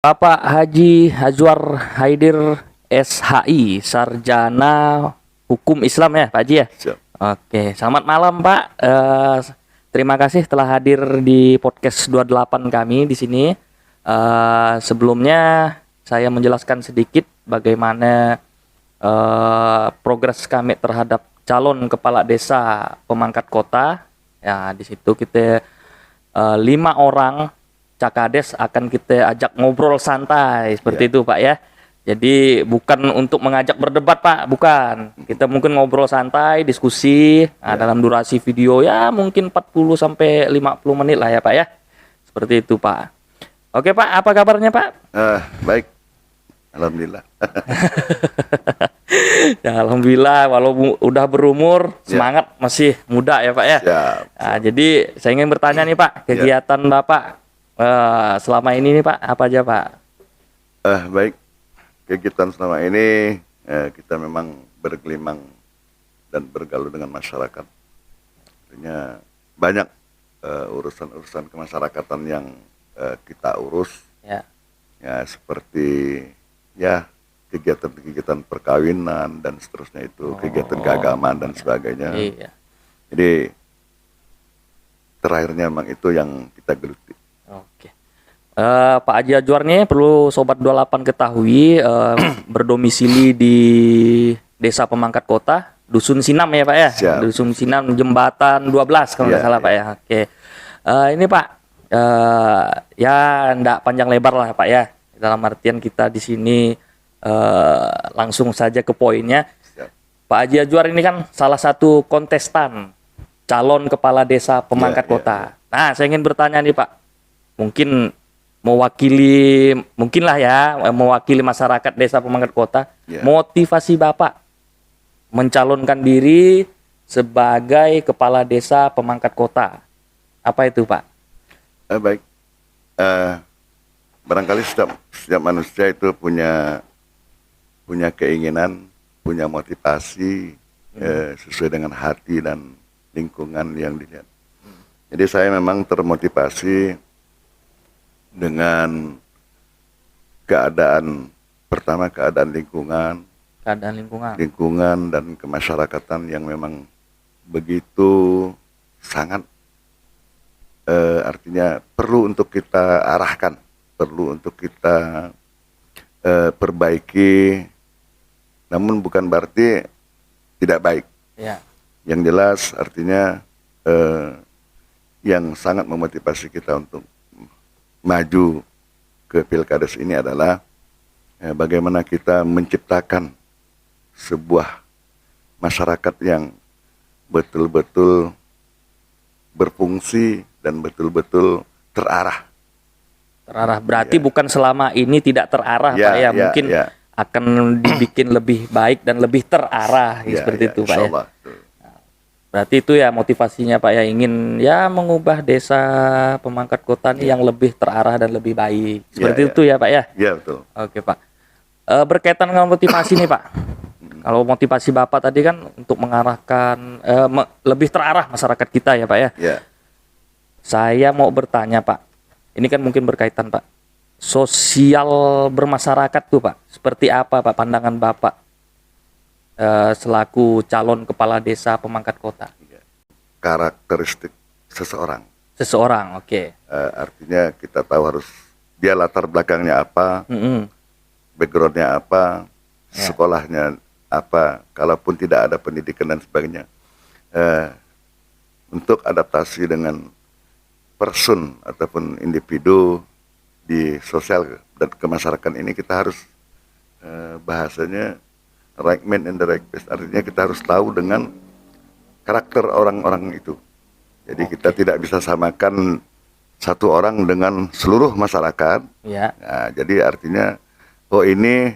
Bapak Haji Azwar Haidir SHI, Sarjana Hukum Islam ya Pak Haji ya? Siap. Oke, selamat malam Pak. Terima kasih telah hadir di podcast 28 kami di sini. Sebelumnya saya menjelaskan sedikit bagaimana progres kami terhadap calon kepala desa pemangkat kota. Ya, di situ kita 5 orang Cakades akan kita ajak ngobrol santai seperti itu Pak ya. Jadi bukan untuk mengajak berdebat Pak, bukan. Kita mungkin ngobrol santai, diskusi dalam durasi video ya mungkin 40 sampai 50 menit lah ya Pak ya. Seperti itu Pak. Oke Pak, apa kabarnya Pak? Baik, alhamdulillah. Ya, alhamdulillah, walau udah berumur, semangat masih muda ya Pak ya. Siap. Nah, jadi saya ingin bertanya nih Pak, kegiatan Bapak selama ini nih Pak, apa aja Pak? Baik, kegiatan selama ini kita memang bergelimang dan bergaul dengan masyarakat. Artinya banyak urusan-urusan kemasyarakatan yang kita urus. Ya, seperti kegiatan-kegiatan perkawinan dan seterusnya itu, kegiatan keagamaan dan sebagainya. Iya. Jadi terakhirnya memang itu yang kita geluti. Oke. Pak Haji Azwar nih perlu Sobat 28 ketahui berdomisili di Desa Pemangkat Kota, Dusun Sinam ya Pak ya? Siap. Dusun Sinam Jembatan 12 kalau nggak salah Pak ya. Oke. Ini Pak, ya nggak panjang lebar lah Pak ya. Dalam artian kita di sini langsung saja ke poinnya. Siap. Pak Haji Azwar ini kan salah satu kontestan calon kepala desa pemangkat kota. Nah, saya ingin bertanya nih Pak, mungkin mewakili masyarakat desa pemangkat kota, motivasi Bapak mencalonkan diri sebagai kepala desa pemangkat kota, apa itu Pak? Baik, barangkali setiap manusia itu punya keinginan, punya motivasi sesuai dengan hati dan lingkungan yang dilihat. Jadi saya memang termotivasi dengan keadaan lingkungan dan kemasyarakatan yang memang begitu sangat artinya perlu untuk kita arahkan, perlu untuk kita perbaiki, namun bukan berarti tidak baik. Ya. Yang jelas artinya yang sangat memotivasi kita untuk maju ke Pilkades ini adalah bagaimana kita menciptakan sebuah masyarakat yang betul-betul berfungsi dan betul-betul terarah. Terarah berarti bukan selama ini tidak terarah Pak ya, mungkin akan dibikin lebih baik dan lebih terarah seperti itu Pak ya. Berarti itu ya motivasinya Pak ya, ingin ya mengubah desa pemangkat kota ini yang lebih terarah dan lebih baik. Seperti itu ya Pak ya? Iya betul. Oke Pak. Berkaitan dengan motivasi nih Pak. Kalau motivasi Bapak tadi kan untuk mengarahkan lebih terarah masyarakat kita ya Pak ya? Iya. Saya mau bertanya Pak. Ini kan mungkin berkaitan Pak. Sosial bermasyarakat tuh Pak. Seperti apa Pak pandangan Bapak? Selaku calon kepala desa pemangkat kota. Karakteristik seseorang, oke. Artinya kita tahu harus dia latar belakangnya apa, backgroundnya apa, sekolahnya apa, kalaupun tidak ada pendidikan dan sebagainya, untuk adaptasi dengan person ataupun individu di sosial dan kemasyarakatan ini kita harus bahasanya right man in the right place, artinya kita harus tahu dengan karakter orang-orang itu. Jadi kita tidak bisa samakan satu orang dengan seluruh masyarakat. Nah, jadi artinya ini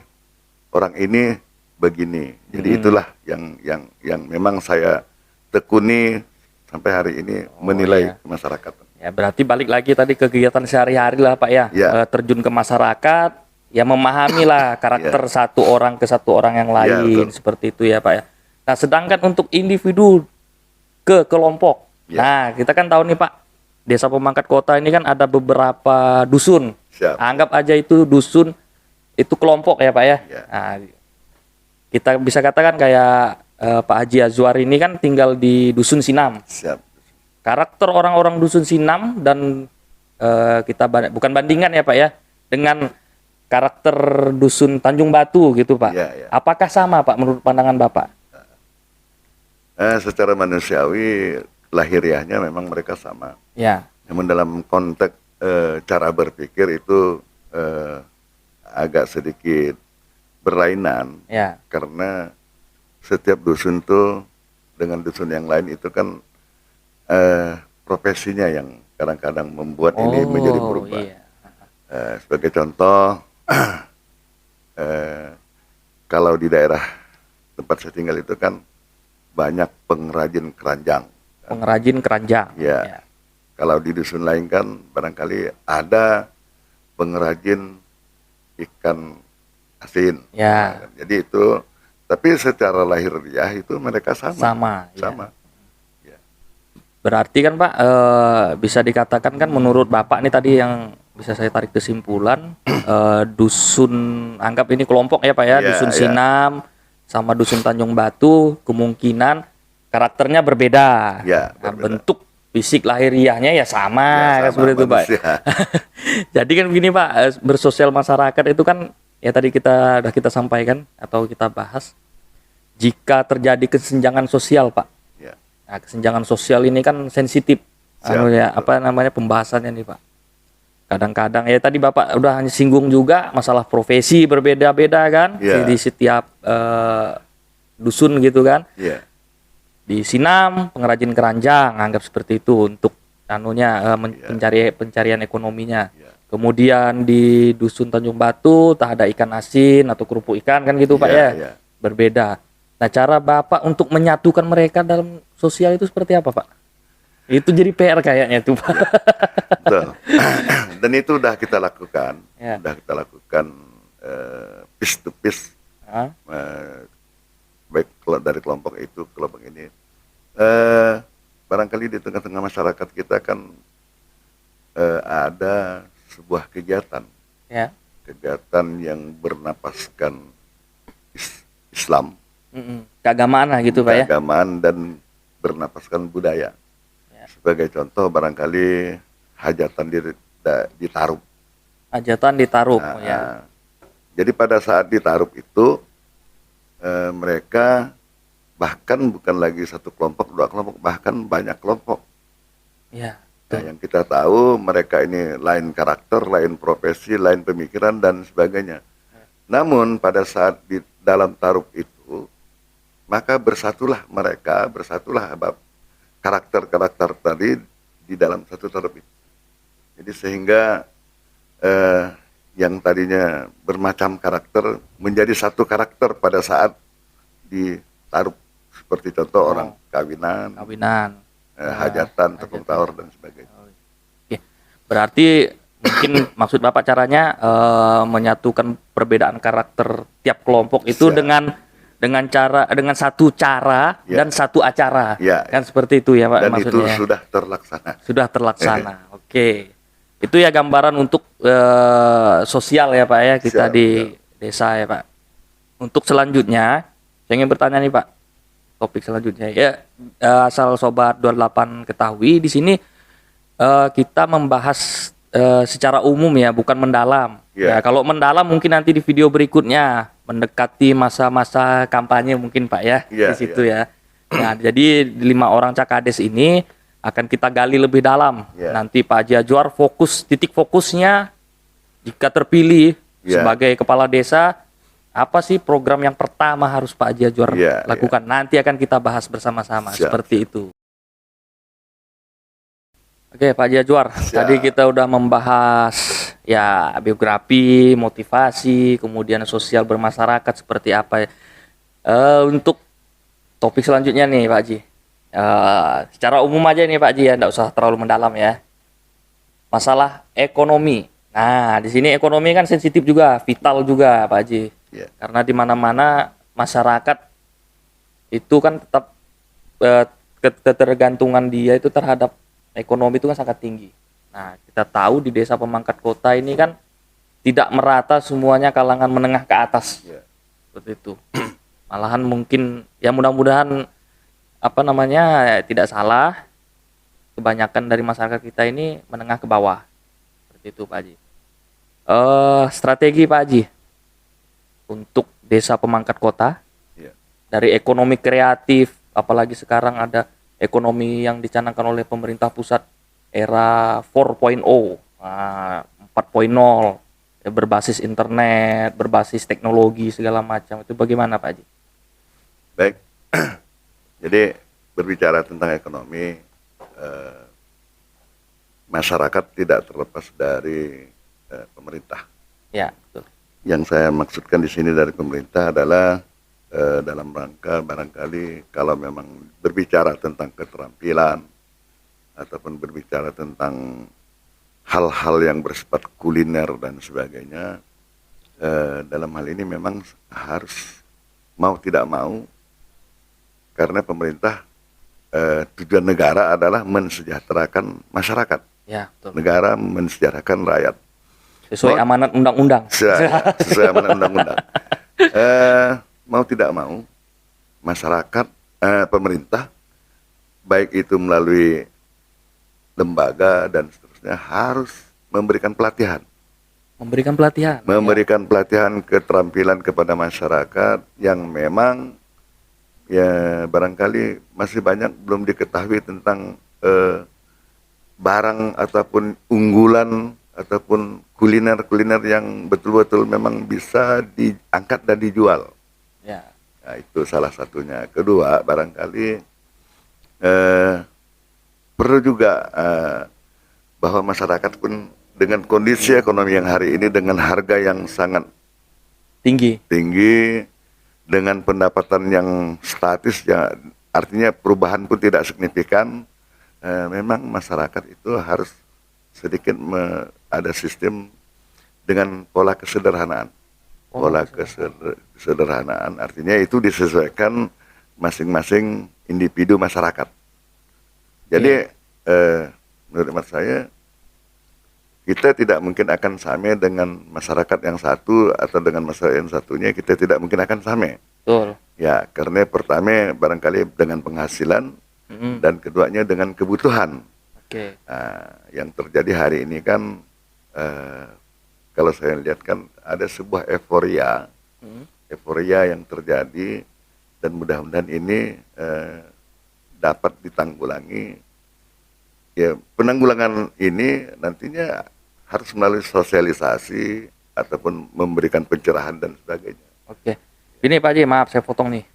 orang ini begini. Jadi itulah yang memang saya tekuni sampai hari ini menilai masyarakat. Ya berarti balik lagi tadi ke kegiatan sehari-hari lah Pak ya. Terjun ke masyarakat. Ya memahami lah karakter satu orang ke satu orang yang lain, seperti itu ya Pak ya. Nah sedangkan untuk individu ke kelompok, nah kita kan tahu nih Pak, Desa Pemangkat Kota ini kan ada beberapa dusun. Siap. Anggap aja itu dusun, itu kelompok ya Pak ya. Ya. Nah, kita bisa katakan kayak Pak Haji Azwar ini kan tinggal di dusun Sinam. Siap. Karakter orang-orang dusun Sinam dan bukan bandingan ya Pak ya dengan karakter dusun Tanjung Batu gitu Pak. Ya, ya. Apakah sama Pak menurut pandangan Bapak? Secara manusiawi lahiriahnya memang mereka sama. Ya. Namun dalam konteks cara berpikir itu agak sedikit berlainan. Ya. Karena setiap dusun tuh dengan dusun yang lain itu kan profesinya yang kadang-kadang membuat ini menjadi berubah. Iya. Sebagai contoh, kalau di daerah tempat saya tinggal itu kan banyak pengrajin keranjang. Pengrajin keranjang. Ya. Kalau di dusun lain kan barangkali ada pengrajin ikan asin. Ya. Nah, jadi itu, tapi secara lahiriah itu mereka sama. Sama. Sama. Ya. Berarti kan Pak bisa dikatakan kan menurut Bapak nih tadi yang bisa saya tarik kesimpulan dusun, anggap ini kelompok ya Pak ya, dusun Sinam sama dusun Tanjung Batu kemungkinan karakternya berbeda. Ya, nah, berbeda. bentuk fisik lahiriahnya ya sama, kan seperti itu Pak. Jadi kan begini Pak, bersosial masyarakat itu kan ya tadi udah kita sampaikan atau kita bahas, jika terjadi kesenjangan sosial Pak. Ya. Nah, kesenjangan sosial ini kan sensitif. Apa namanya pembahasannya nih Pak. Kadang-kadang ya tadi Bapak udah singgung juga masalah profesi berbeda-beda kan di setiap dusun gitu kan. Yeah. Di Sinam pengrajin keranjang anggap seperti itu untuk pencarian ekonominya. Yeah. Kemudian di dusun Tanjung Batu tak ada ikan asin atau kerupuk ikan kan gitu Pak ya. Yeah. Berbeda. Nah, cara Bapak untuk menyatukan mereka dalam sosial itu seperti apa Pak? Itu jadi PR kayaknya tuh Pak. Betul. Dan itu udah kita lakukan, Ya. Piece to piece, baik dari kelompok itu, kelompok ini. Barangkali di tengah-tengah masyarakat kita kan ada sebuah kegiatan, kegiatan yang bernapaskan Islam, keagamaan lah gitu Pak ya. Keagamaan dan bernapaskan budaya. Sebagai contoh barangkali hajatan ditarup. Hajatan ditarup. Jadi pada saat ditarup itu mereka bahkan bukan lagi satu kelompok, dua kelompok, bahkan banyak kelompok. Ya. Nah, yang kita tahu mereka ini lain karakter, lain profesi, lain pemikiran dan sebagainya. Namun pada saat di dalam tarup itu maka bersatulah karakter-karakter tadi di dalam satu tarup itu. Jadi sehingga yang tadinya bermacam karakter menjadi satu karakter pada saat ditaruh, seperti contoh orang kawinan, hajatan, tepung tawar dan sebagainya. Oke. Berarti mungkin maksud Bapak caranya menyatukan perbedaan karakter tiap kelompok itu dengan satu cara dan satu acara, kan seperti itu ya Pak, dan maksudnya. Itu sudah terlaksana. Oke. Itu ya gambaran untuk sosial ya Pak ya kita di desa ya Pak. Untuk selanjutnya saya ingin bertanya nih Pak, topik selanjutnya ya, asal Sobat 28 ketahui di sini kita membahas secara umum ya, bukan mendalam. Ya, kalau mendalam mungkin nanti di video berikutnya mendekati masa-masa kampanye mungkin Pak ya, di situ ya. Nah, jadi 5 orang Cakades ini akan kita gali lebih dalam. Nanti Pak Haji Azwar titik fokusnya jika terpilih sebagai kepala desa, apa sih program yang pertama harus Pak Haji Azwar lakukan? Nanti akan kita bahas bersama-sama seperti itu. Oke, Pak Haji Azwar, tadi kita udah membahas ya biografi, motivasi, kemudian sosial bermasyarakat seperti apa. Untuk topik selanjutnya nih Pak Haji, secara umum aja nih Pak Haji ya, nggak usah terlalu mendalam ya. Masalah ekonomi. Nah, di sini ekonomi kan sensitif juga, vital juga Pak Haji. Karena di mana-mana masyarakat itu kan tetap ketergantungan dia itu terhadap ekonomi itu kan sangat tinggi. Nah, kita tahu di desa pemangkat kota ini kan tidak merata semuanya kalangan menengah ke atas. Ya. Seperti itu. Malahan mungkin ya mudah-mudahan apa namanya tidak salah, kebanyakan dari masyarakat kita ini menengah ke bawah. Seperti itu Pak Haji. Strategi Pak Haji untuk desa pemangkat kota Ya. dari ekonomi kreatif, apalagi sekarang ada ekonomi yang dicanangkan oleh pemerintah pusat era 4.0, 4.0, ya, berbasis internet, berbasis teknologi segala macam. Itu bagaimana Pak Haji? Baik, jadi berbicara tentang ekonomi, masyarakat tidak terlepas dari pemerintah. Ya, betul. Yang saya maksudkan di sini dari pemerintah adalah dalam rangka barangkali kalau memang berbicara tentang keterampilan ataupun berbicara tentang hal-hal yang bersifat kuliner dan sebagainya, dalam hal ini memang harus mau tidak mau, karena pemerintah tujuan negara adalah mensejahterakan masyarakat. Ya, betul. Negara mensejahterakan rakyat. Sesuai amanat undang-undang. Sesuai amanat undang-undang. Mau tidak mau, masyarakat, pemerintah, baik itu melalui lembaga dan seterusnya, harus memberikan pelatihan. Memberikan pelatihan. Memberikan pelatihan keterampilan kepada masyarakat yang memang ya barangkali masih banyak belum diketahui tentang barang ataupun unggulan ataupun kuliner-kuliner yang betul-betul memang bisa diangkat dan dijual. Ya. Nah, itu salah satunya. Kedua, barangkali perlu juga bahwa masyarakat pun dengan kondisi ekonomi yang hari ini dengan harga yang sangat Tinggi. dengan pendapatan yang statis, ya artinya perubahan pun tidak signifikan, memang masyarakat itu harus sedikit ada sistem dengan pola kesederhanaan. Pola kesederhanaan artinya itu disesuaikan masing-masing individu masyarakat. Jadi menurut hemat saya, kita tidak mungkin akan sama dengan masyarakat yang satu atau dengan masyarakat yang satunya, kita tidak mungkin akan sama. Betul. Ya, karena pertama barangkali dengan penghasilan dan keduanya dengan kebutuhan. Oke. Yang terjadi hari ini kan kalau saya lihat kan ada sebuah euforia yang terjadi, dan mudah-mudahan ini dapat ditanggulangi. Ya, penanggulangan ini nantinya harus melalui sosialisasi ataupun memberikan pencerahan dan sebagainya. Oke. Ini Pak Haji, maaf saya potong nih.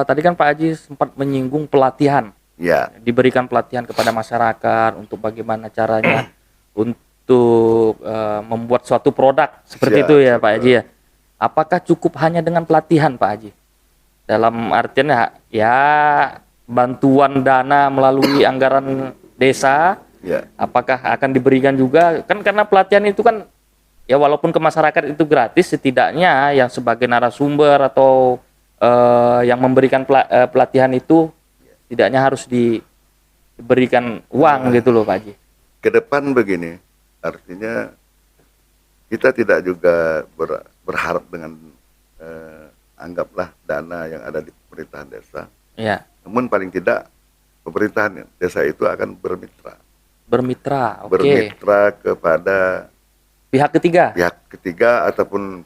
Tadi kan Pak Haji sempat menyinggung pelatihan. Ya, Diberikan pelatihan kepada masyarakat untuk bagaimana caranya untuk membuat suatu produk seperti Siap, itu ya betul. Pak Haji ya. Apakah cukup hanya dengan pelatihan Pak Haji? Dalam artian ya bantuan dana melalui anggaran desa, ya, apakah akan diberikan juga? Kan karena pelatihan itu kan ya walaupun ke masyarakat itu gratis, setidaknya yang sebagai narasumber atau yang memberikan pelatihan itu tidaknya harus diberikan uang gitu loh Pak Haji. ke depan begini, artinya kita tidak juga berharap dengan anggaplah dana yang ada di pemerintahan desa. Ya, Namun paling tidak pemerintahan desa itu akan bermitra. bermitra. Oke. Bermitra kepada Pihak ketiga. pihak ketiga ataupun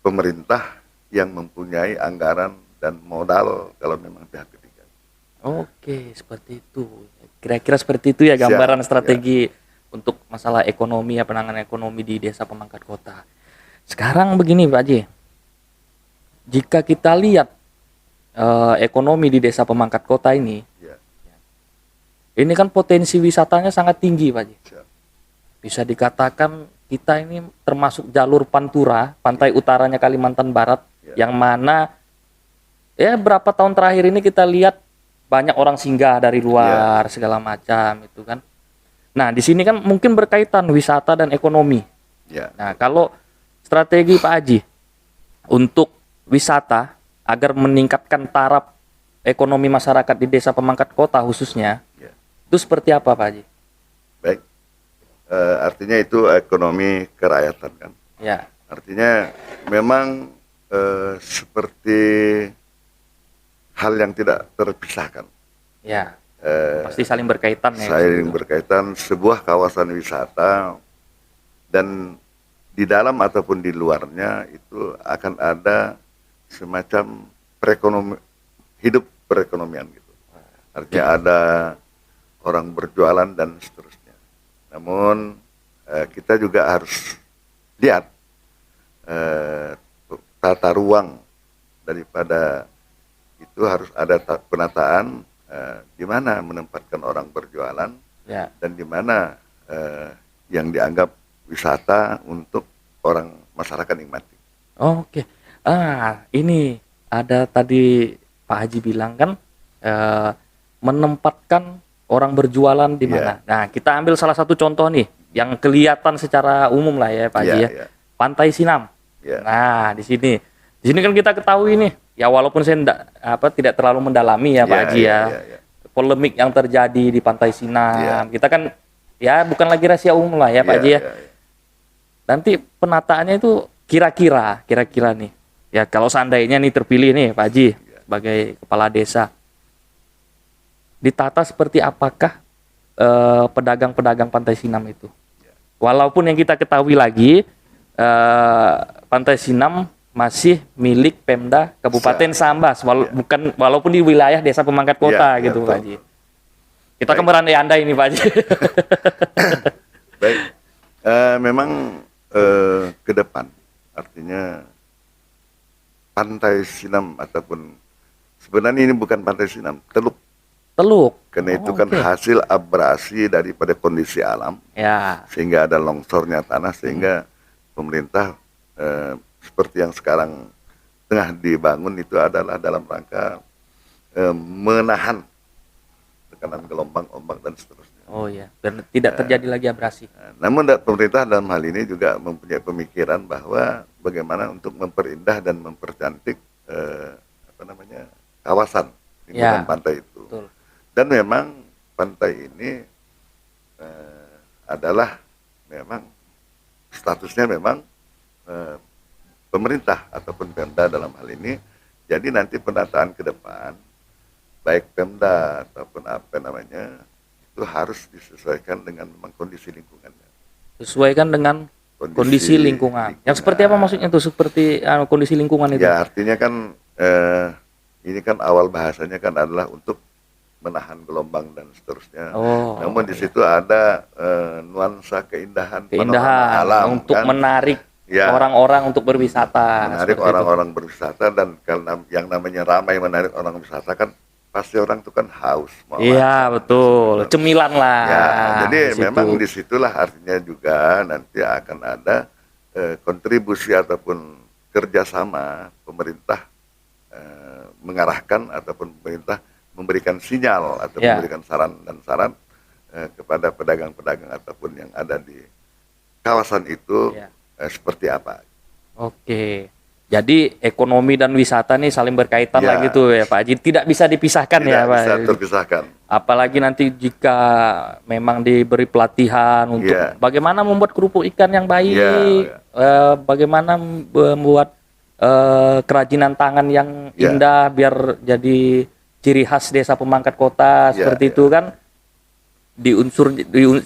pemerintah yang mempunyai anggaran dan modal kalau memang pihak ketiga. Oke, seperti itu. Kira-kira seperti itu ya gambaran Siap, strategi untuk masalah ekonomi ya, penanganan ekonomi di desa pemangkat kota. Sekarang begini Pak Haji, jika kita lihat ekonomi di desa pemangkat kota ini Ya, kan potensi wisatanya sangat tinggi Pak Haji. siap. Bisa dikatakan kita ini termasuk jalur Pantura, pantai utaranya Kalimantan Barat, Ya. yang mana ya berapa tahun terakhir ini kita lihat banyak orang singgah dari luar segala macam itu kan. Nah, di sini kan mungkin berkaitan wisata dan ekonomi. Ya, Nah, kalau strategi Pak Haji untuk wisata agar meningkatkan taraf ekonomi masyarakat di desa pemangkat kota khususnya, ya. itu seperti apa Pak Haji? Baik. Artinya itu ekonomi kerakyatan kan. Ya, Artinya memang seperti hal yang tidak terpisahkan. ya. Eh, Pasti saling berkaitan ya. Saling gitu. berkaitan sebuah kawasan wisata dan di dalam ataupun di luarnya itu akan ada semacam hidup perekonomian gitu. Artinya ada orang berjualan dan seterusnya. Namun kita juga harus lihat tata ruang daripada itu, harus ada penataan di mana menempatkan orang berjualan Ya. dan di mana yang dianggap wisata untuk orang masyarakat nikmati. Oke. Ini ada tadi Pak Haji bilang kan menempatkan orang berjualan di mana. Nah, kita ambil salah satu contoh nih yang kelihatan secara umum lah ya Pak Haji ya. Ya. Pantai Sinam. Ya. Nah, di sini. Di sini kan kita ketahui nih, ya walaupun saya tidak terlalu mendalami ya Pak Haji ya. Polemik yang terjadi di Pantai Sinam. Kita kan ya bukan lagi rahasia umum lah ya Pak Haji ya. Nanti penataannya itu kira-kira nih. Ya kalau seandainya nih terpilih nih Pak Haji sebagai kepala desa, ditata seperti apakah pedagang-pedagang Pantai Sinam itu? Walaupun yang kita ketahui lagi Pantai Sinam masih milik Pemda Kabupaten Sambas, walaupun di wilayah Desa Pemangkat Kota gitu Pak Haji. Kita kan berandai-andai ini Pak Haji. Baik, memang ke depan artinya Pantai Sinam ataupun sebenarnya ini bukan Pantai Sinam, Teluk. Karena itu kan hasil abrasi daripada kondisi alam, sehingga ada longsornya tanah, sehingga pemerintah seperti yang sekarang tengah dibangun itu adalah dalam rangka menahan tekanan gelombang, ombak dan seterusnya. Oh ya, dan tidak terjadi lagi abrasi. Namun pemerintah dalam hal ini juga mempunyai pemikiran bahwa bagaimana untuk memperindah dan mempercantik kawasan lingkungan pantai itu. Betul. Dan memang pantai ini adalah memang statusnya memang pemerintah ataupun Pemda dalam hal ini. Jadi nanti penataan ke depan baik Pemda ataupun itu harus disesuaikan dengan memang kondisi lingkungannya. Sesuaikan dengan kondisi lingkungan. Yang seperti apa maksudnya tuh, seperti kondisi lingkungan itu? Ya artinya kan ini kan awal bahasanya kan adalah untuk menahan gelombang dan seterusnya. Namun di situ ada nuansa keindahan alam untuk kan? Menarik orang-orang untuk berwisata. Menarik orang-orang berwisata, dan karena yang namanya ramai menarik orang wisata kan pasti orang itu kan haus. Iya betul, cemilan lah. Ya, jadi memang disitulah artinya juga nanti akan ada kontribusi ataupun kerjasama pemerintah mengarahkan ataupun pemerintah memberikan sinyal atau memberikan saran kepada pedagang-pedagang ataupun yang ada di kawasan itu seperti apa. Oke. Jadi ekonomi dan wisata nih saling berkaitan lah gitu ya Pak Haji. Tidak bisa dipisahkan ya Pak. Tidak bisa terpisahkan. Apalagi nanti jika memang diberi pelatihan untuk bagaimana membuat kerupuk ikan yang baik, bagaimana membuat kerajinan tangan yang indah biar jadi ciri khas Desa Pemangkat Kota seperti itu kan.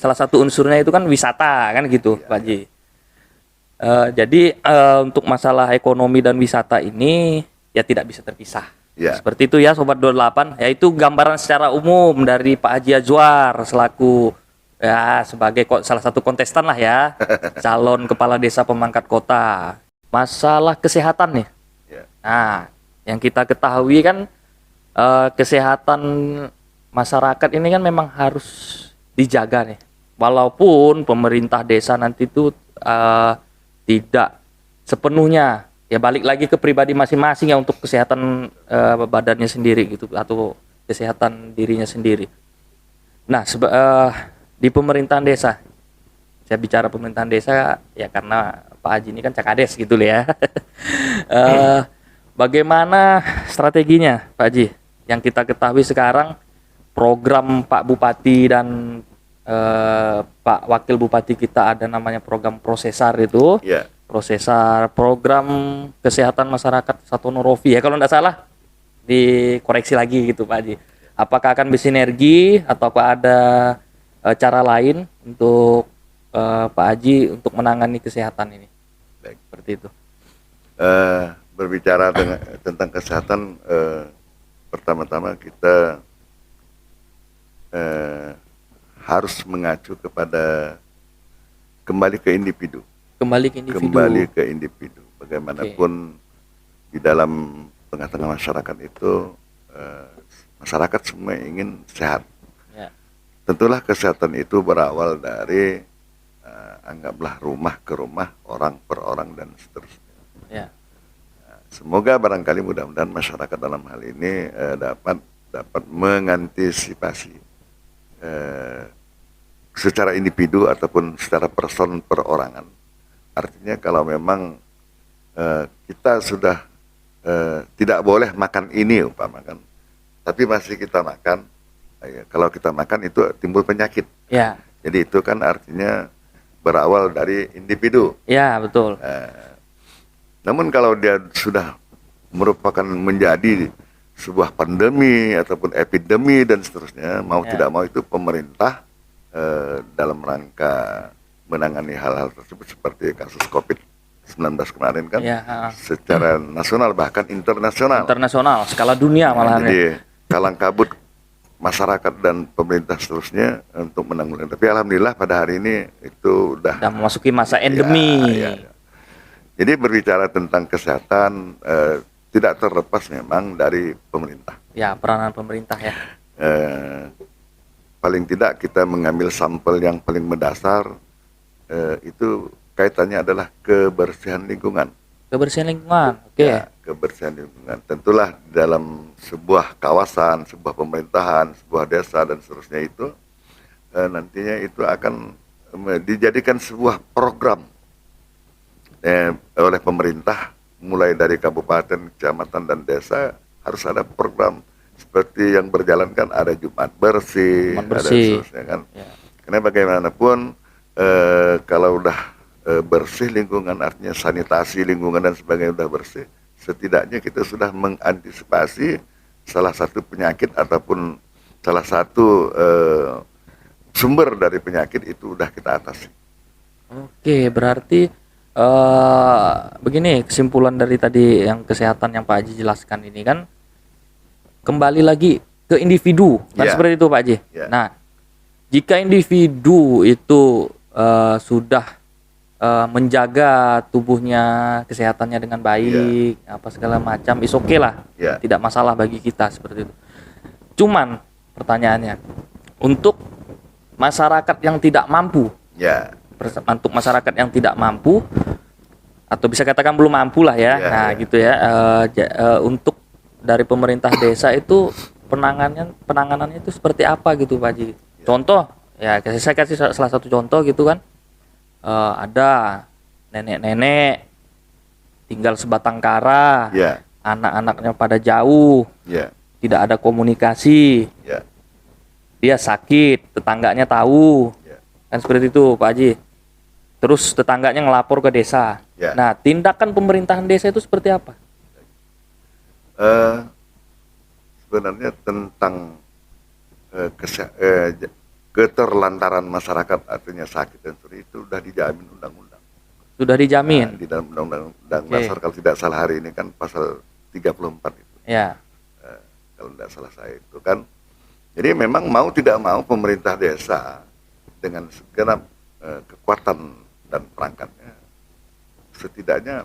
Salah satu unsurnya itu kan wisata kan gitu Pak Haji. Jadi untuk masalah ekonomi dan wisata ini ya tidak bisa terpisah. Seperti itu ya Sobat 28, yaitu gambaran secara umum dari Pak Haji Azwar selaku ya sebagai salah satu kontestan lah ya, calon kepala desa Pemangkat Kota. Masalah kesehatan nih. Nah, yang kita ketahui kan kesehatan masyarakat ini kan memang harus dijaga nih. Walaupun pemerintah desa nanti itu tidak sepenuhnya ya, balik lagi ke pribadi masing-masing ya untuk kesehatan badannya sendiri gitu atau kesehatan dirinya sendiri. Nah, di pemerintahan desa, saya bicara pemerintahan desa ya karena Pak Haji ini kan Cakades gitu ya. Bagaimana strateginya Pak Haji? Yang kita ketahui sekarang program Pak Bupati dan Pak Wakil Bupati kita ada namanya program Prosesar itu. prosesar program kesehatan masyarakat Satono Rovi ya kalau tidak salah, dikoreksi lagi gitu Pak Haji. Apakah akan bersinergi ataukah ada cara lain untuk Pak Haji untuk menangani kesehatan ini? Baik. Seperti itu. Berbicara tentang kesehatan, pertama-tama kita harus mengacu kepada kembali ke individu. Kembali ke individu. Bagaimanapun di dalam tengah-tengah masyarakat itu, masyarakat semua ingin sehat. Ya. Tentulah kesehatan itu berawal dari anggaplah rumah ke rumah, orang per orang dan seterusnya. Ya. Semoga barangkali mudah-mudahan masyarakat dalam hal ini dapat mengantisipasi secara individu ataupun secara person perorangan. Artinya kalau memang kita sudah tidak boleh makan ini umpamakan, tapi masih kita makan, kalau kita makan itu timbul penyakit. Ya. Jadi itu kan artinya berawal dari individu. Ya, betul. Namun kalau dia sudah merupakan menjadi sebuah pandemi ataupun epidemi dan seterusnya, mau tidak mau itu pemerintah dalam rangka menangani hal-hal tersebut seperti kasus COVID-19 kemarin kan, secara nasional bahkan internasional. Internasional, skala dunia malahan. Jadi kalang kabut masyarakat dan pemerintah seterusnya untuk menanggulangi. Tapi alhamdulillah pada hari ini itu udah memasuki masa endemi. Jadi berbicara tentang kesehatan tidak terlepas memang dari pemerintah. Ya, peranan pemerintah ya. Paling tidak kita mengambil sampel yang paling mendasar, itu kaitannya adalah kebersihan lingkungan. Kebersihan lingkungan, oke. Ya, kebersihan lingkungan. Tentulah dalam sebuah kawasan, sebuah pemerintahan, sebuah desa dan seterusnya itu nantinya itu akan dijadikan sebuah program oleh pemerintah, mulai dari kabupaten, kecamatan dan desa harus ada program seperti yang berjalan kan, ada Jumat bersih, ada seterusnya kan. Ya. Karena bagaimanapun kalau udah bersih lingkungan, artinya sanitasi lingkungan dan sebagainya udah bersih, setidaknya kita sudah mengantisipasi salah satu penyakit ataupun salah satu sumber dari penyakit itu udah kita atasi. Oke, berarti begini kesimpulan dari tadi yang kesehatan yang Pak Haji jelaskan ini kan kembali lagi ke individu kan, seperti itu Pak Haji. Nah, jika individu itu sudah menjaga tubuhnya, kesehatannya dengan baik, apa segala macam, is okay lah, tidak masalah bagi kita seperti itu. Cuman pertanyaannya, untuk masyarakat yang tidak mampu, untuk masyarakat yang tidak mampu atau bisa katakan belum mampu lah ya, gitu ya, untuk dari pemerintah desa itu penanganannya itu seperti apa gitu Pak Haji? Contoh, ya saya kasih salah satu contoh gitu kan. Ada nenek-nenek tinggal sebatang kara, anak-anaknya pada jauh, tidak ada komunikasi, dia sakit, tetangganya tahu, kan seperti itu Pak Haji. Terus tetangganya ngelapor ke desa. Nah, tindakan pemerintahan desa itu seperti apa? Sebenarnya tentang keterlantaran masyarakat, artinya sakit dan seperti itu sudah dijamin undang-undang. Sudah dijamin? Di dalam undang-undang dasar kalau tidak salah hari ini kan pasal 34 itu. Kalau tidak salah saya itu kan. Jadi memang mau tidak mau pemerintah desa dengan segenap kekuatan dan perangkatnya, setidaknya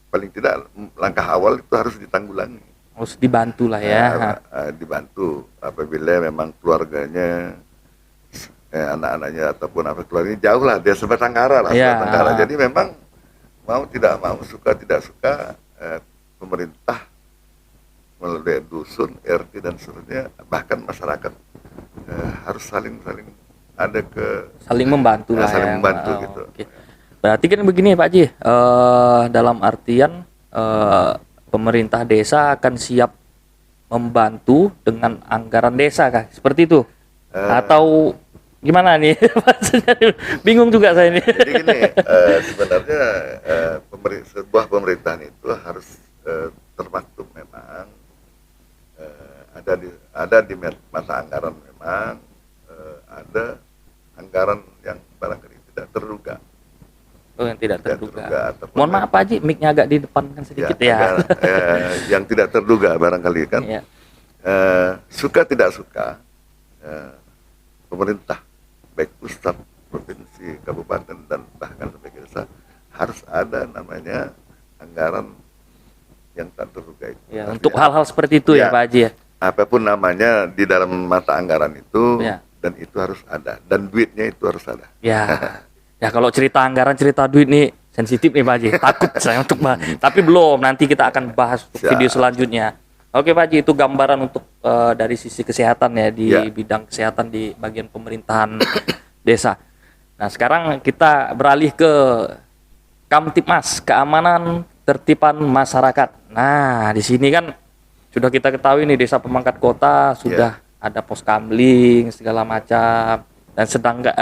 paling tidak langkah awal itu harus ditanggulangi. Harus dibantu lah ya. Dibantu apabila memang keluarganya, anak-anaknya ataupun apa keluarganya jauh lah, dia sebatang kara lah, sebatang kara. Jadi memang mau tidak mau, suka tidak suka, pemerintah melalui dusun, RT dan seterusnya, bahkan masyarakat harus saling ada saling membantu lah, saling membantu gitu. Berarti kan begini Pak Haji, dalam artian pemerintah desa akan siap membantu dengan anggaran desa kah? Seperti itu? Atau Gimana nih? Maksudnya bingung juga saya ini. Jadi gini, sebenarnya sebuah pemerintahan itu harus termaktub memang ada di mata anggaran memang ada anggaran yang barangkali tidak terduga, Oh, yang tidak terduga. ataupun Mohon maaf Pak Haji, mic-nya agak didepankan sedikit ya. yang tidak terduga barangkali kan. Iya. Suka tidak suka pemerintah baik pusat, provinsi, kabupaten dan bahkan sampai ke desa harus ada namanya anggaran yang tak terduga itu. Ya, Artinya, untuk hal-hal seperti itu ya, Ya. Pak Haji ya. apapun namanya di dalam mata anggaran itu, Ya. dan itu harus ada, dan duitnya itu harus ada. Ya. Ya kalau cerita anggaran, cerita duit nih sensitif nih Pak Haji. Takut saya untuk bahas. Tapi belum, nanti kita akan bahas untuk Siap. video selanjutnya. Oke Pak Haji, itu gambaran untuk dari sisi kesehatan ya, di Ya. bidang kesehatan di bagian pemerintahan desa. Nah, sekarang kita beralih ke Kamtipmas, keamanan tertiban masyarakat. Nah, di sini kan sudah kita ketahui nih, desa Pemangkat Kota sudah ada pos kamling segala macam, dan sedangkan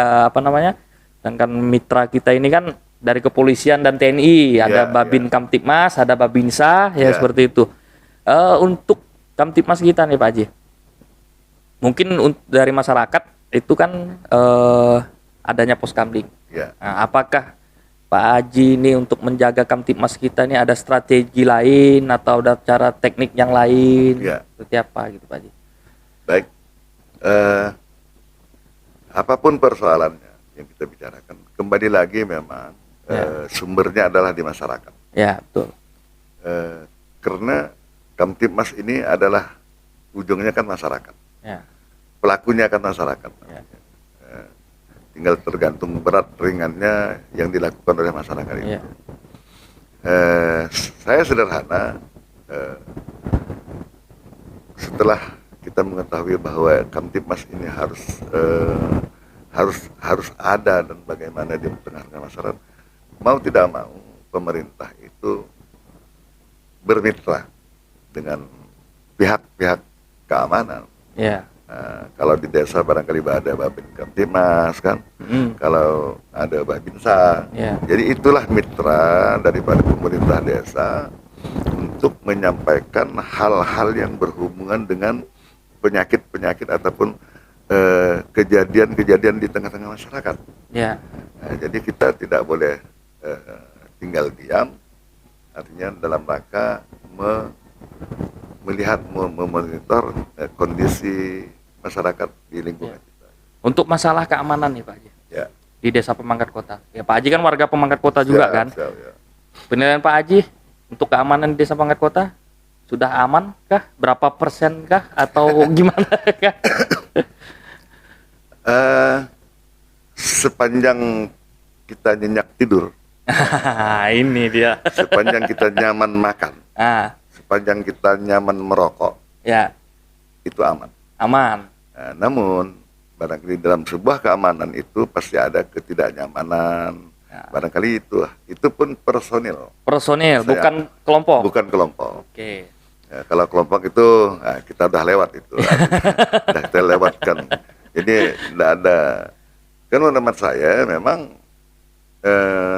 mitra kita ini kan dari kepolisian dan TNI, ada Ya, Babin Kamtipmas, ada Babinsa ya, Ya. seperti itu. Untuk Kamtipmas kita nih Pak Haji, mungkin dari masyarakat itu kan adanya pos kamling. Ya. Nah, apakah Pak Haji ini untuk menjaga Kamtipmas kita ini ada strategi lain atau ada cara teknik yang lain? Ya. Seperti apa gitu Pak Haji? Baik, apapun persoalannya yang kita bicarakan, kembali lagi memang sumbernya adalah di masyarakat. Ya, betul. Karena Kamtipmas ini adalah ujungnya kan masyarakat, Ya. pelakunya kan masyarakat. Ya. Tinggal tergantung berat ringannya yang dilakukan oleh masyarakat itu. Ya. Saya sederhana, setelah kita mengetahui bahwa Kamtipmas ini harus ada dan bagaimana di tengah-tengah masyarakat, mau tidak mau pemerintah itu bermitra dengan pihak-pihak keamanan. Ya. Kalau di desa barangkali ada Babin Kamtipmas kan, Mm. kalau ada Babinsa. Ya. Jadi itulah mitra daripada pemerintah desa untuk menyampaikan hal-hal yang berhubungan dengan penyakit-penyakit ataupun kejadian-kejadian di tengah-tengah masyarakat. Ya. Jadi kita tidak boleh tinggal diam, artinya dalam rangka melihat, memonitor kondisi masyarakat di lingkungan kita. Untuk masalah keamanan nih Pak Haji, Ya. di desa Pemangkat Kota. Ya, Pak Haji kan warga Pemangkat Kota juga Ya, kan? ya. Penilaian Pak Haji untuk keamanan di desa Pemangkat Kota sudah aman kah? Berapa persen kah? Atau gimana kah? Sepanjang kita nyenyak tidur, Ini dia. sepanjang kita nyaman makan, sepanjang kita nyaman merokok, Ya, itu aman. aman. Namun barangkali dalam sebuah keamanan itu pasti ada ketidaknyamanan. Ya. Barangkali itu pun personil, Personil, Saya- bukan kelompok. bukan kelompok. Oke. Kalau kelompok itu kita udah lewat itu, udah kita lewatkan. Jadi tidak ada. Kan menurut saya memang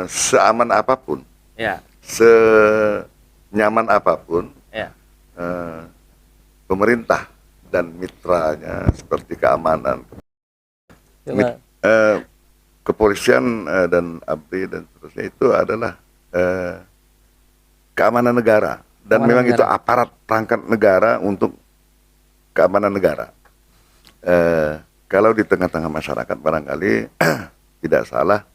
seaman apapun, Ya, senyaman apapun, ya, pemerintah dan mitranya seperti keamanan, Coba. kepolisian dan ABRI dan seterusnya itu adalah keamanan negara, dan Keamanan memang itu negara. aparat perangkat negara untuk keamanan negara. Kalau di tengah-tengah masyarakat barangkali tidak salah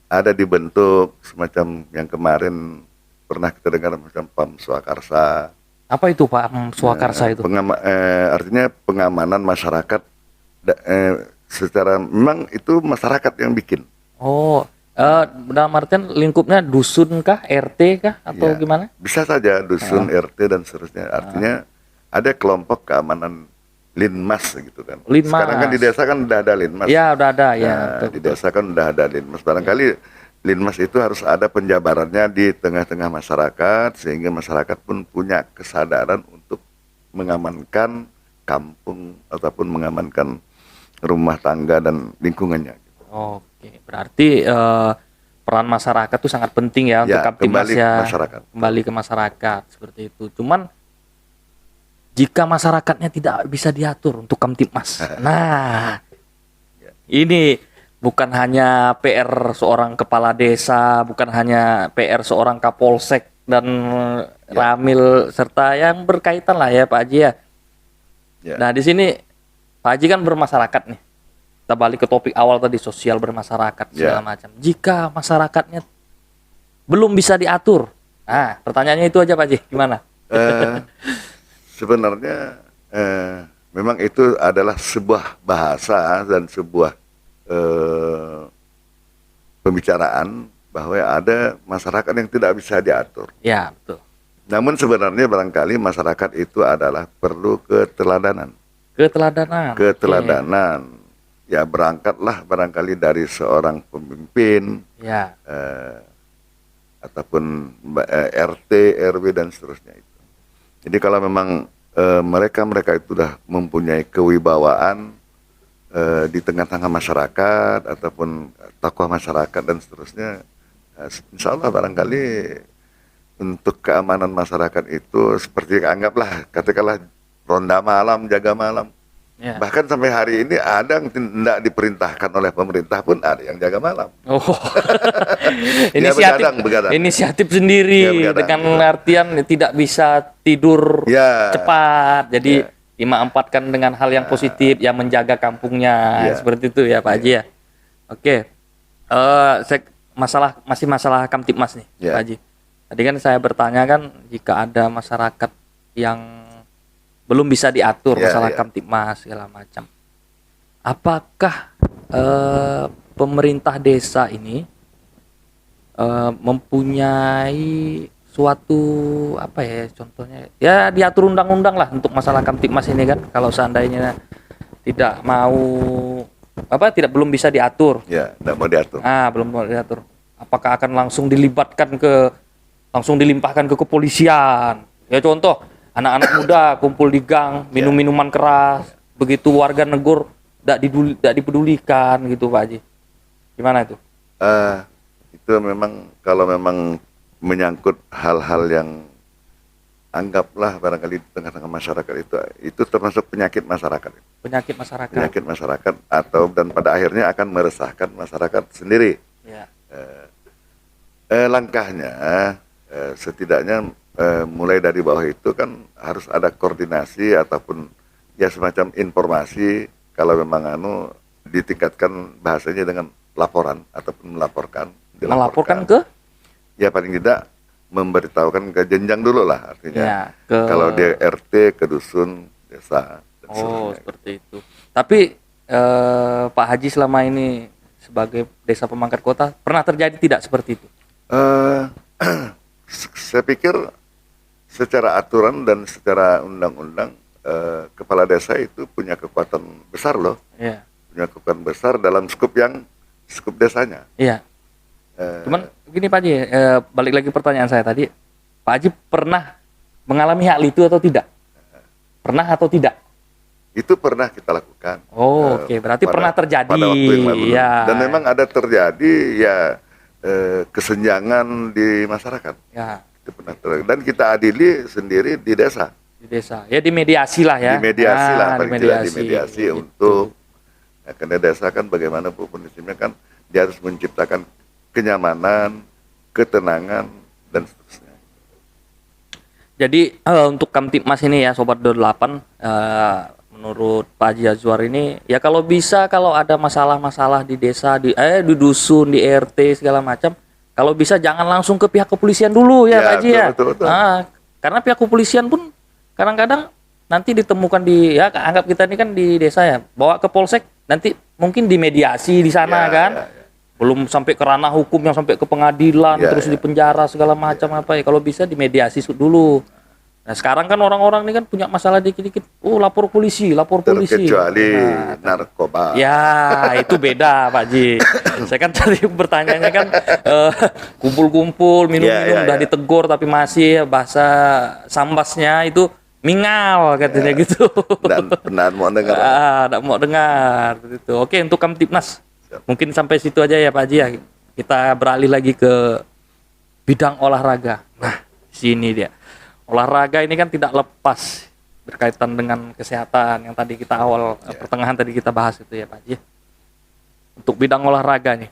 ada dibentuk semacam yang kemarin pernah kita dengar macam PAM Swakarsa. Apa itu Pak Swakarsa itu? Artinya pengamanan masyarakat secara memang itu masyarakat yang bikin. Oh, dalam artian lingkupnya dusun kah, RT kah, atau Ya, gimana? bisa saja dusun, RT dan seterusnya. Artinya ada kelompok keamanan Linmas gitu kan. Linmas. Sekarang kan di desa kan udah ada Linmas. Ya, udah ada ya. Nah, Betul, di betul. desa kan udah ada Linmas. Barangkali Linmas itu harus ada penjabarannya di tengah-tengah masyarakat sehingga masyarakat pun punya kesadaran untuk mengamankan kampung ataupun mengamankan rumah tangga dan lingkungannya. Oke, berarti peran masyarakat itu sangat penting ya untuk Ya, Kamtibmas kembali ke ya. masyarakat. Kembali ke masyarakat seperti itu. Cuman jika masyarakatnya tidak bisa diatur untuk Kamtibmas. Nah, ini bukan hanya PR seorang kepala desa, bukan hanya PR seorang kapolsek dan ramil serta yang berkaitan lah ya Pak Haji ya. Ya. Nah, di sini Pak Haji kan bermasyarakat nih. Kita balik ke topik awal tadi, sosial bermasyarakat segala macam. Jika masyarakatnya belum bisa diatur, nah pertanyaannya itu aja Pak Haji, gimana? Sebenarnya memang itu adalah sebuah bahasa dan sebuah pembicaraan bahwa ada masyarakat yang tidak bisa diatur. Ya betul. Namun sebenarnya barangkali masyarakat itu adalah perlu keteladanan. Keteladanan. Keteladanan. Ya berangkatlah barangkali dari seorang pemimpin, Ya. ataupun RT, RW dan seterusnya itu. Jadi kalau memang mereka itu sudah mempunyai kewibawaan di tengah-tengah masyarakat ataupun tokoh masyarakat dan seterusnya, insya Allah barangkali untuk keamanan masyarakat itu seperti anggaplah katakanlah ronda malam, jaga malam. Ya. Bahkan sampai hari ini ada yang tidak diperintahkan oleh pemerintah pun ada yang jaga malam. Oh. Dia begadang. Inisiatif sendiri Dia begadang, dengan gitu. artian tidak bisa tidur Ya. cepat. Jadi Ya. dimanfaatkan dengan hal yang positif yang menjaga kampungnya. Ya. Seperti itu ya Pak Haji ya. Oke. Masih masalah Kamtibmas nih Ya. Pak Haji. Tadi kan saya bertanya kan jika ada masyarakat yang belum bisa diatur Ya, masalah ya. Kamtibmas segala macam. Apakah pemerintah desa ini mempunyai suatu apa ya contohnya? Ya diatur undang-undang lah untuk masalah Kamtibmas ini kan. Kalau seandainya tidak mau belum bisa diatur. Ya, tidak mau diatur. Belum mau diatur. Apakah akan langsung dilimpahkan ke kepolisian? Ya contoh, anak-anak muda kumpul di gang, minum minuman keras, begitu warga negur tidak dipedulikan gitu Pak Haji. Gimana itu? Itu memang kalau memang menyangkut hal-hal yang anggaplah barangkali di tengah-tengah masyarakat itu termasuk penyakit masyarakat. Penyakit masyarakat. Penyakit masyarakat dan pada akhirnya akan meresahkan masyarakat sendiri. Ya. Langkahnya setidaknya mulai dari bawah itu kan harus ada koordinasi ataupun ya semacam informasi kalau memang ditingkatkan bahasanya dengan laporan ataupun Melaporkan ke? Ya paling tidak memberitahukan ke jenjang dulu lah artinya. Ya, ke... Kalau dia RT ke dusun desa. Seperti itu. Tapi Pak Haji selama ini sebagai desa pemangkat kota pernah terjadi tidak seperti itu? Saya pikir secara aturan dan secara undang-undang kepala desa itu punya kekuatan besar loh. Iya. Punya kekuatan besar dalam skup desanya. Iya. Cuman gini Pak Haji, balik lagi pertanyaan saya tadi, Pak Haji pernah mengalami hal itu atau tidak? Pernah atau tidak? Itu pernah kita lakukan. Oke. Berarti pernah terjadi. Pada waktu yang lalu. Ya. Dan memang ada terjadi ya kesenjangan di masyarakat. Ya. Itu pernah terjadi. Dan kita adili sendiri di desa. Di desa. Ya dimediasi lah ya. Dimediasi lah, paling tidak dimediasi gitu. untuk karena desa kan bagaimanapun prinsipnya kan dia harus menciptakan kenyamanan, ketenangan dan seterusnya. Jadi untuk Kamtibmas ini ya Sobat 28, menurut Pak Haji Azwar ini ya kalau bisa kalau ada masalah-masalah di desa di dusun, di RT segala macam, kalau bisa jangan langsung ke pihak kepolisian dulu ya Pak Haji ya. Betul. Karena pihak kepolisian pun kadang-kadang nanti ditemukan ya anggap kita ini kan di desa ya, bawa ke polsek nanti mungkin dimediasi di sana kan. Ya. Belum sampai ke ranah hukum yang sampai ke pengadilan terus di penjara segala macam apa ya, kalau bisa dimediasi dulu. Nah sekarang kan orang-orang ini kan punya masalah dikit-dikit, lapor polisi. Terkecuali narkoba. Ya itu beda Pak Haji. Saya kan tadi bertanyanya kan kumpul-kumpul minum-minum udah ditegur tapi masih bahasa sambasnya itu Mingal katanya gitu. Dan benar mau dengar. Nggak mau dengar gitu. Oke, untuk Kamtibmas Siap. mungkin sampai situ aja ya Pak Haji ya. Kita beralih lagi ke bidang olahraga. Nah, sini dia. Olahraga ini kan tidak lepas berkaitan dengan kesehatan yang tadi kita awal pertengahan tadi kita bahas itu ya Pak Haji. Untuk bidang olahraga nih,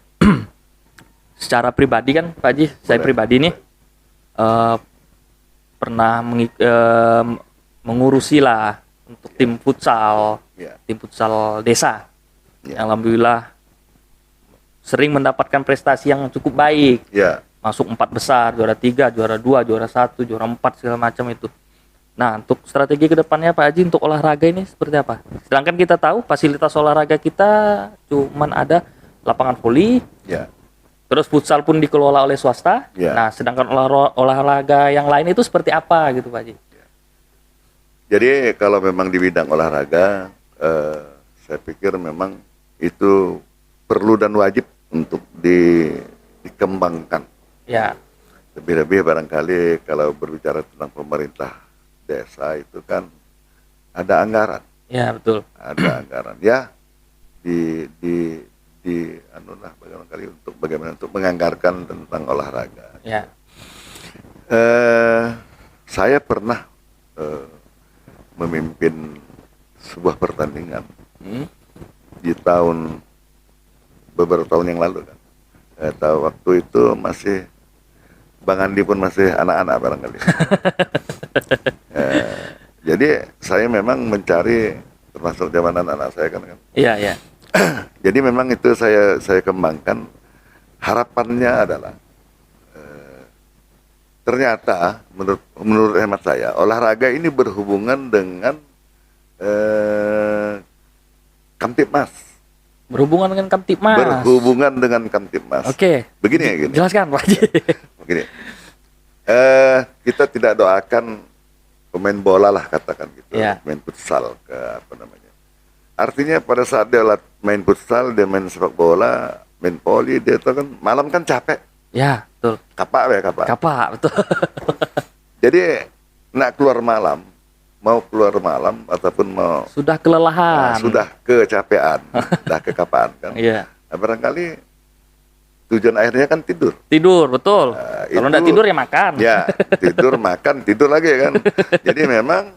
secara pribadi kan Pak Haji, saya pribadi nih pernah mengurusi lah untuk tim futsal, tim futsal desa. Alhamdulillah sering mendapatkan prestasi yang cukup baik. Masuk 4 besar, juara 3, juara 2, juara 1, juara 4 segala macam itu. Nah, untuk strategi kedepannya Pak Haji untuk olahraga ini seperti apa? Sedangkan kita tahu fasilitas olahraga kita cuman ada lapangan voli, terus futsal pun dikelola oleh swasta. Nah, sedangkan olahraga yang lain itu seperti apa gitu Pak Haji? Jadi kalau memang di bidang olahraga, saya pikir memang itu perlu dan wajib untuk dikembangkan. Ya. Lebih-lebih barangkali kalau berbicara tentang pemerintah desa itu kan ada anggaran. Ya, betul. Ada anggaran ya di anulah barangkali bagaimana untuk menganggarkan tentang olahraga. Ya. Saya pernah memimpin sebuah pertandingan di beberapa tahun yang lalu kan. Waktu itu masih Bang Andi pun masih anak-anak barangkali. Jadi saya memang mencari, termasuk zaman anak-anak saya kan. Iya. Jadi memang itu saya kembangkan. Harapannya adalah ternyata menurut hemat saya olahraga ini berhubungan dengan Kamtibmas. Berhubungan dengan Kamtibmas. Berhubungan dengan Kamtibmas. Oke. Begini ya gini. Jelaskan Pak Haji. Begini. Kita tidak doakan pemain bola lah katakan gitu, main futsal ke apa namanya. Artinya pada saat dia main futsal, dia main sepak bola, main voli, dia tuh kan malam kan capek. Ya, betul. Kapak, betul. Jadi nak keluar malam, mau keluar malam ataupun mau sudah kelelahan, sudah kecapean, sudah kekapaan kan. Iya. Nah, barangkali tujuan akhirnya kan tidur. Tidur, betul. Kalau enggak tidur ya makan. Ya, tidur, makan, tidur lagi kan. Jadi memang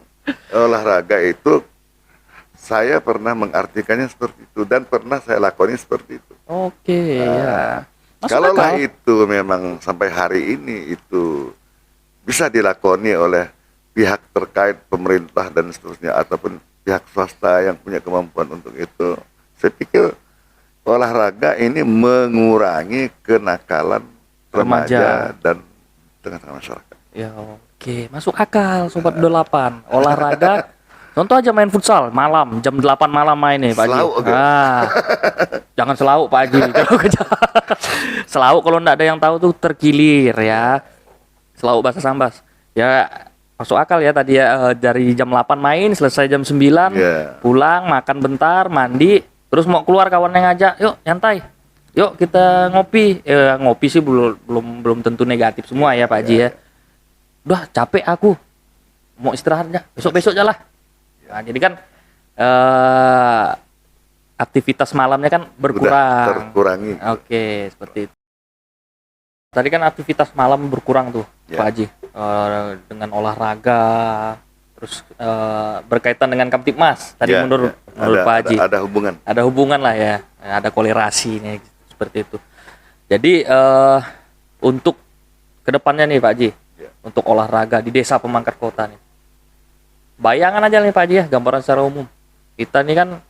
olahraga itu saya pernah mengartikannya seperti itu dan pernah saya lakoni seperti itu. Oke, ya. Kalau lah itu memang sampai hari ini itu bisa dilakoni oleh pihak terkait pemerintah dan seterusnya ataupun pihak swasta yang punya kemampuan untuk itu, saya pikir olahraga ini mengurangi kenakalan remaja dan tengah-tengah masyarakat. Ya, oke, masuk akal Sobat 28. Olahraga contoh aja main futsal malam jam 8 malam main nih Pak Haji. Jangan selauk Pak Haji. Selauk kalau enggak ada yang tahu tuh terkilir ya. Selauk bahasa Sambas. Ya masuk akal ya tadi ya, dari jam 8 main selesai jam 9 pulang makan bentar mandi terus mau keluar kawan yang ngajak yuk nyantai yuk kita ngopi. Ngopi sih belum tentu negatif semua ya Pak Haji ya. Udah capek aku mau istirahatnya besok aja lah. Nah, jadi kan aktivitas malamnya kan berkurang. Terkurangi. Oke, seperti itu. Tadi kan aktivitas malam berkurang tuh Pak Haji dengan olahraga terus berkaitan dengan Kamtibmas tadi menurut Pak Haji. Ada hubungan lah ya. Ada kolerasi nih seperti itu. Jadi untuk kedepannya nih Pak Haji, untuk olahraga di desa pemangkat kota nih. Bayangan aja nih Pak Haji ya, gambaran secara umum. Kita nih kan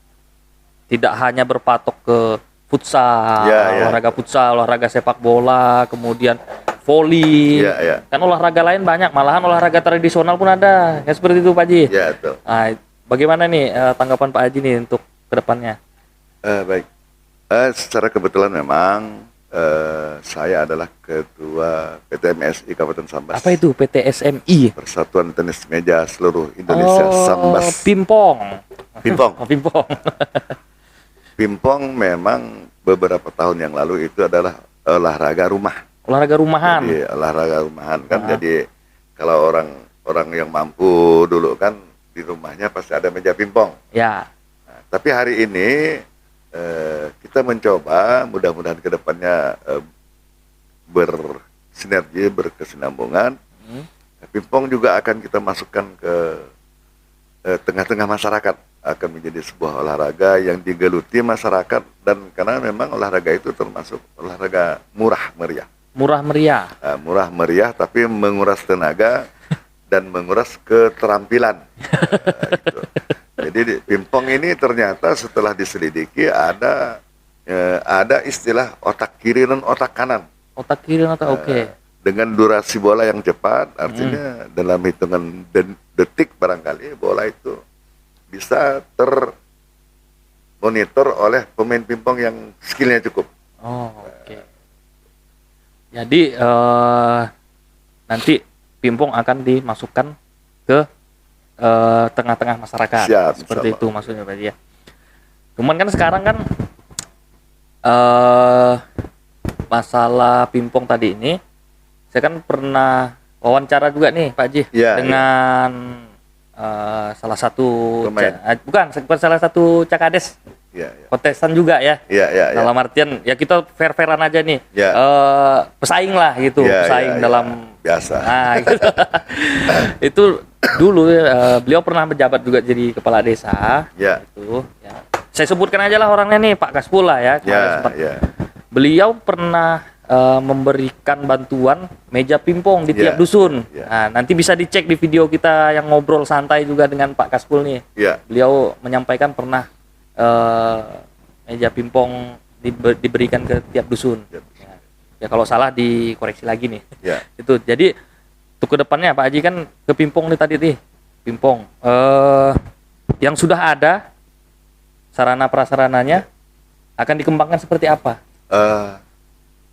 tidak hanya berpatok ke futsal, olahraga futsal, olahraga sepak bola, kemudian voli. Kan olahraga lain banyak, malahan olahraga tradisional pun ada. Ya seperti itu Pak Haji. Ya, betul. Nah, bagaimana nih tanggapan Pak Haji nih untuk kedepannya? Baik. Secara kebetulan memang saya adalah ketua PTMSI Kabupaten Sambas. Apa itu PTSMI? Persatuan Tenis Meja Seluruh Indonesia Sambas. Pimpong. Pimpong memang beberapa tahun yang lalu itu adalah olahraga rumah. Olahraga rumahan. Jadi olahraga rumahan kan. Jadi kalau orang yang yang mampu dulu kan di rumahnya pasti ada meja pingpong. Ya. Nah, tapi hari ini kita mencoba, mudah-mudahan ke depannya bersinergi, berkesinambungan. Pingpong juga akan kita masukkan ke tengah-tengah masyarakat, akan menjadi sebuah olahraga yang digeluti masyarakat, dan karena memang olahraga itu termasuk olahraga murah meriah. Murah meriah. Murah meriah tapi menguras tenaga dan menguras keterampilan. Gitu. Jadi pingpong ini ternyata setelah diselidiki ada istilah otak kiri dan otak kanan. Otak kiri atau oke. Dengan durasi bola yang cepat, artinya dalam hitungan detik barangkali bola itu bisa termonitor oleh pemain pingpong yang skillnya cukup. Oh, oke. Jadi nanti pingpong akan dimasukkan ke tengah-tengah masyarakat. Siap, Seperti insyaallah. itu maksudnya Pak Haji ya. Cuman kan sekarang kan masalah pingpong tadi ini, saya kan pernah wawancara juga nih Pak Haji Ya, dengan salah satu Pemain. bukan salah satu Cakades, Ya, ya. kontestan juga ya. Ya, ya, ya. Dalam artian ya kita fair-fairan aja nih. Ya. Pesaing lah gitu, Ya, pesaing ya, ya. dalam Biasa. Nah, gitu. Itu dulu beliau pernah menjabat juga jadi kepala desa. Ya. Itu ya. Saya sebutkan aja lah orangnya nih, Pak Kaspul lah ya. Ya, Sempat- ya. Beliau pernah memberikan bantuan meja pingpong di Ya, tiap dusun. ya. Nah, nanti bisa dicek di video kita yang ngobrol santai juga dengan Pak Kaspul nih. Ya. Beliau menyampaikan pernah meja pingpong diberikan ke tiap dusun. Ya. Ya kalau salah dikoreksi lagi nih. Ya. Itu jadi untuk kedepannya Pak Haji kan ke pingpong nih tadi nih, pingpong yang sudah ada sarana prasarananya akan dikembangkan seperti apa?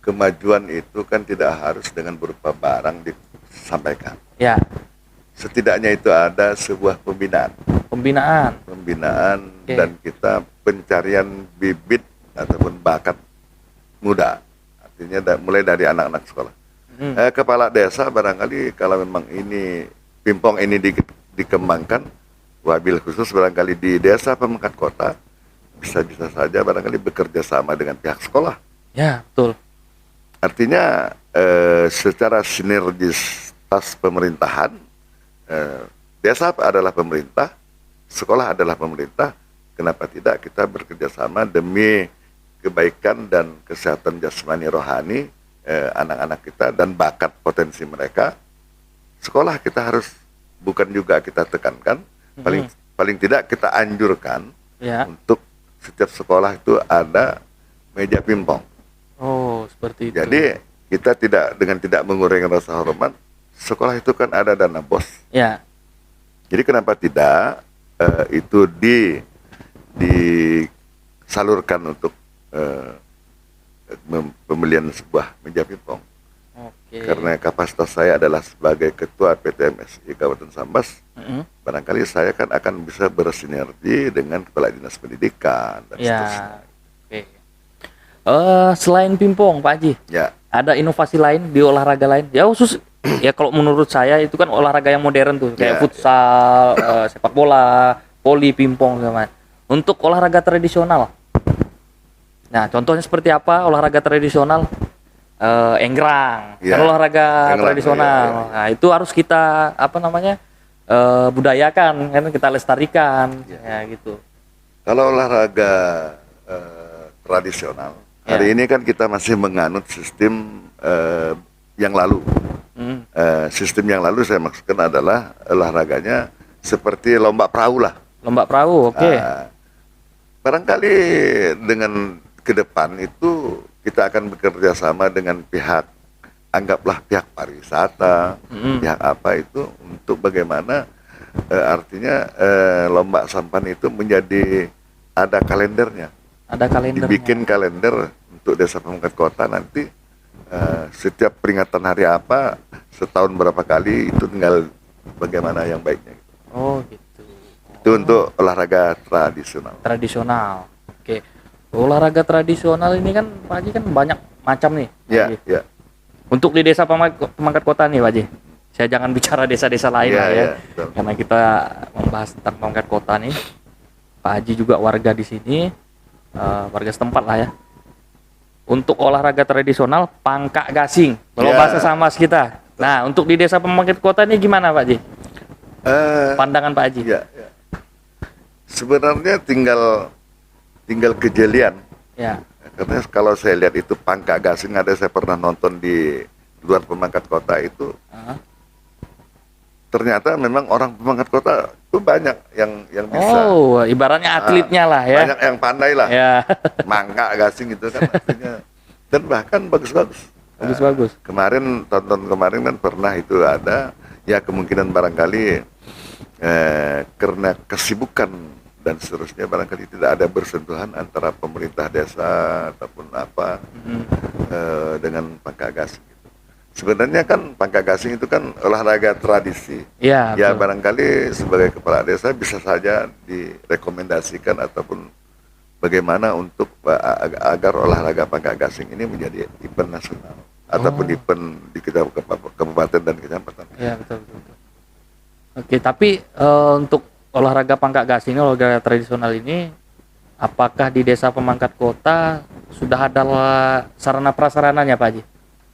Kemajuan itu kan tidak harus dengan berupa barang disampaikan. Ya, Setidaknya itu ada sebuah pembinaan, pembinaan. Oke. dan kita pencarian bibit ataupun bakat muda. Artinya mulai dari anak-anak sekolah. Kepala desa barangkali kalau memang ini pingpong ini dikembangkan, wabil khusus barangkali di desa pemangkat kota bisa saja barangkali bekerja sama dengan pihak sekolah. Ya, betul. Artinya secara sinergitas pemerintahan, desa adalah pemerintah, sekolah adalah pemerintah. Kenapa tidak kita bekerja sama demi kebaikan dan kesehatan jasmani rohani anak-anak kita dan bakat potensi mereka. Sekolah kita harus bukan juga kita tekankan, paling tidak kita anjurkan Ya. untuk setiap sekolah itu ada meja pingpong. Oh, seperti itu. Jadi kita tidak mengurangi rasa hormat. Sekolah itu kan ada dana BOS. Ya. Jadi kenapa tidak itu disalurkan untuk pembelian sebuah meja pingpong. Oke. Karena kapasitas saya adalah sebagai ketua PTMSI Kabupaten Sambas, barangkali saya kan akan bisa bersinergi dengan kepala dinas pendidikan dan seterusnya. Ya. Oke. Selain pingpong Pak Haji, Ya, ada inovasi lain di olahraga lain? Ya khusus ya kalau menurut saya itu kan olahraga yang modern tuh kayak Ya. futsal, sepak bola, voli, pingpong sama. Untuk olahraga tradisional. Nah, contohnya seperti apa olahraga tradisional? Enggrang, Ya. kan olahraga Enggrang, tradisional. ya, ya, ya. Nah, itu harus kita apa namanya? Budayakan, kan kita lestarikan ya gitu. kalau olahraga tradisional, hari ini kan kita masih menganut sistem yang lalu. Sistem yang lalu saya maksudkan adalah olahraganya seperti lomba perahu lah. Lomba perahu, oke. Barangkali dengan ke depan itu kita akan bekerja sama dengan pihak, anggaplah pihak pariwisata, pihak apa itu untuk bagaimana artinya lomba sampan itu menjadi ada kalendernya. Ada kalendernya. Dibikin kalender untuk desa pemangkat kota nanti setiap peringatan hari apa, setahun berapa kali, itu tinggal bagaimana yang baiknya. Oh, gitu. Itu untuk olahraga tradisional. Tradisional. Oke. Olahraga tradisional ini kan Pak Haji kan banyak macam nih. Pak Ya, Haji. ya. Untuk di desa pemangkat kota nih Pak Haji. Saya jangan bicara desa-desa lain Iya, lah ya. iya, betul. Karena kita membahas tentang pemangkat kota nih. Pak Haji juga warga di sini, warga setempat lah ya. Untuk olahraga tradisional pangkak gasing, kalau Ya. bahasa Samas kita. Nah, untuk di desa pemangkat kota ini gimana Pak Haji? Pandangan Pak Haji? Ya, ya. Sebenarnya tinggal kejelian. Ya. Karena kalau saya lihat itu pangkak gasing, ada saya pernah nonton di luar pemangkat kota itu, Ah. ternyata memang orang pemangkat kota itu banyak yang bisa. Oh, ibaratnya atletnya lah ya. Banyak yang pandai lah. Ya. Mangkak gasing itu kan artinya, dan bahkan bagus-bagus. Bagus-bagus. Tonton kemarin kan pernah itu ada, ya kemungkinan barangkali karena kesibukan dan seterusnya barangkali tidak ada bersentuhan antara pemerintah desa ataupun apa dengan pangkak gasing. Sebenarnya kan pangkak gasing itu kan olahraga tradisi. Iya, Ya betul. barangkali sebagai kepala desa bisa saja direkomendasikan ataupun bagaimana untuk agar olahraga pangkak gasing ini menjadi event nasional ataupun event di kabupaten dan kecamatan. Iya, betul, betul, betul. Oke, tapi untuk olahraga pangkak gasing, olahraga tradisional ini, apakah di desa pemangkat kota sudah ada sarana prasarananya Pak Haji?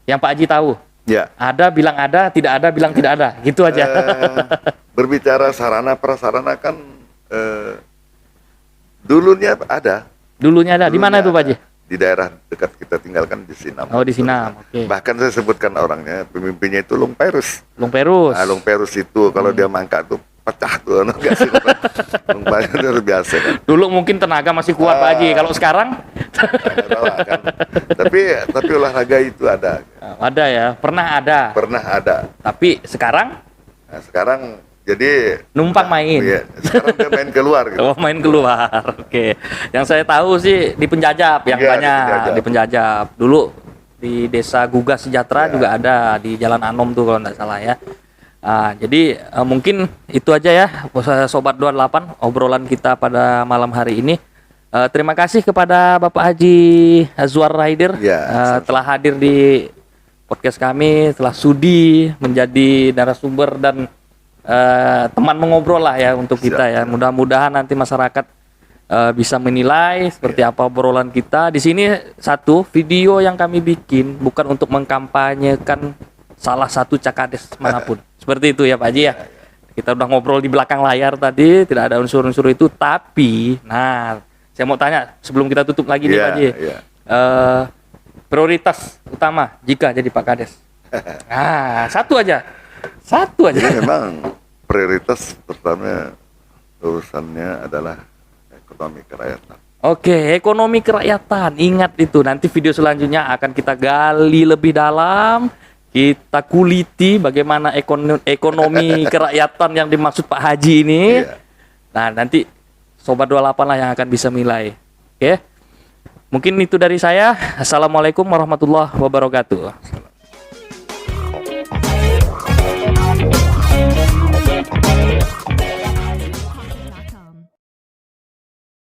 Yang Pak Haji tahu? Ya. Ada bilang ada, tidak ada bilang tidak ada, gitu aja. Berbicara sarana prasarana kan dulunya ada. Dulunya ada. Di mana itu Pak Haji? Di daerah dekat kita tinggalkan di Sinam. Oh, di Sinam. Oke. Bahkan saya sebutkan orangnya, pemimpinnya itu Lung Perus. Lung Perus. Nah, Lung Perus itu kalau dia mangkat tuh pecah tuh gasing. Lung Perus luar biasa kan. Dulu mungkin tenaga masih kuat Pak Haji. Kalau sekarang Nggak tahu lah, kan. Tapi olahraga itu ada. ada ya, pernah ada. Pernah ada. Tapi sekarang Nah, sekarang jadi numpang main. Iya, sekarang dia main keluar gitu. Oh, main keluar. Oke. Yang saya tahu sih di Penjajab yang Iya, di banyak, Penjajab. di Penjajab. Dulu di Desa Gugas Sejahtera Ya. juga ada di Jalan Anom tuh kalau nggak salah ya. Jadi mungkin itu aja ya Sobat 28 obrolan kita pada malam hari ini. Terima kasih kepada Bapak Haji Azwar Raider Ya, telah hadir di podcast kami, telah sudi menjadi narasumber dan teman mengobrol lah ya untuk kita ya. Mudah-mudahan nanti masyarakat bisa menilai seperti apa obrolan kita. Di sini satu video yang kami bikin bukan untuk mengkampanyekan salah satu cakades manapun. Seperti itu ya Pak Haji ya. Kita udah ngobrol di belakang layar tadi, tidak ada unsur-unsur itu. Tapi, nah, saya mau tanya sebelum kita tutup lagi nih Iya, Pak Haji. iya. Prioritas utama jika jadi Pak Kades. Satu aja. Satu aja. Jadi memang prioritas pertama urusannya adalah ekonomi kerakyatan. Oke, ekonomi kerakyatan. Ingat itu. Nanti video selanjutnya akan kita gali lebih dalam. Kita kuliti bagaimana ekonomi kerakyatan yang dimaksud Pak Haji ini. Iya. Nah, nanti Sobat 28 lah yang akan bisa menilai. Oke. Mungkin itu dari saya. Assalamualaikum warahmatullahi wabarakatuh.